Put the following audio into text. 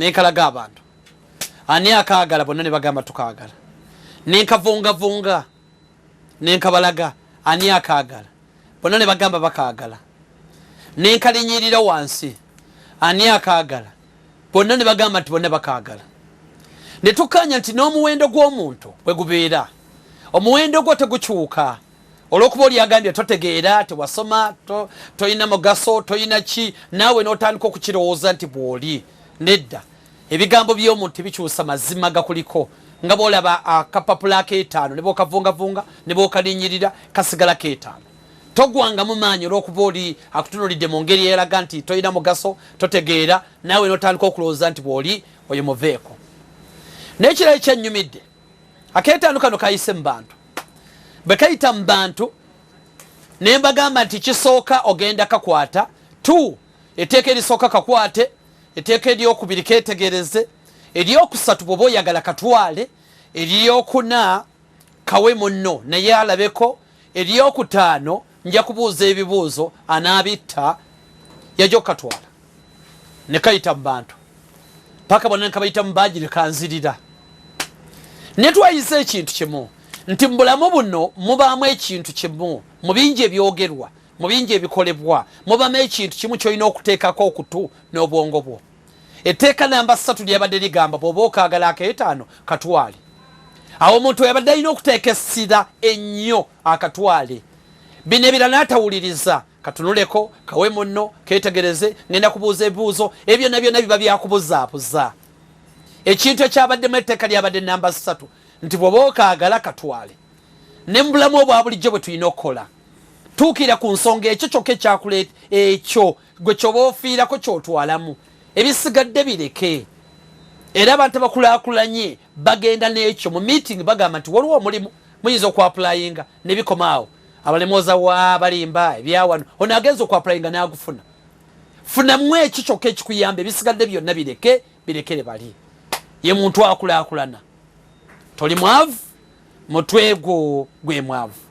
nenkalaga abantu ani akaagala bonna ne bagamba tukaagala nenkavungavunga nenkabalaga ani akaagala bonna ne bagamba bakaagala nenkalinyirira wansi ani akaagala bonna ne bagamba nti bonna bakaagala ne tukanya nti n'omuwendo gw'omuntu bwe gubeera omuwendo gwo tegukyuka olw'okuba oli agambye totegeera tewasoma toyina mugaso toyina ki naawe n'otandika okukirowooza nti bw'oli nedda ebigambo by'omuntu tebikyusa mazima gakuliko nga bw'olaba akapapula ak'etaano ne bw'okavungavunga ne bw'okalinyirira kasigala k'etaano togwangamu maanyi olw'okuba oli akutunulidde mu ngeri eraga nti toyina mugaso totegeera naawe n'otandika okulowooza nti bw'oli oyo muveeko n'ekirala ekyennyumidde ak'etaano kano kayise mu bantu bwe kayita mu bantu ne mbagamba nti kisooka ogenda kakwata tu etteeka erisooka kakwate etteeka eryokubiri keetegereze eryokusatu bw'oba oyagala katwale eryokuna kawe munno naye alabeko eryokutaano nja kubuuza ebibuuzo anaabitta yajja okukatwala ne kayita mu bantu paka bonna ne kabayita mu baagi ne kanzirira ne twayiza ekintu kimu nti mu bulamu buno mubaamu ekintu kimu mu bingi ebyogerwa mu bingi ebikolebwa mubaamu ekintu kimu kyolina okuteekako okutu n'obwongo bwo etteeka namba 3 lyabadde ligamba bw'oba okaagala ak'etaano katwale awo omuntu yabadde alina okuteeka essira ennyo akatwale bino ebirala n'atawuliriza katunuleko kawe munno keetegereze ngenda kubuuza ebibuuzo ebyo byonna biba byakubuzaabuza ekintu ekyabaddemu etteeka lyabadde namba 3 nti bw'oba okaagala katwale ne mu bulamu obwa bulijjo bwe tulina okukola tuukira ku nsonga ekyo kyokka ekyakuleeta ekyo gwe kyoba ofiirako kyotwalamu ebisigadde bireke era abantu abakulaakulanye bagenda n'ekyo mu meeting bagamba nti waliwo omulimu muyinza okwapulayinga ne bikomaawo abalemooza wa balimba ebyawano ono agenza okwapulayinga n'agufuna funamu ekyo kyokka ekikuyamba ebisigadde byonna birekere bali ye muntu akulaakulana toli mwavu mutwe gwo gwe mwavu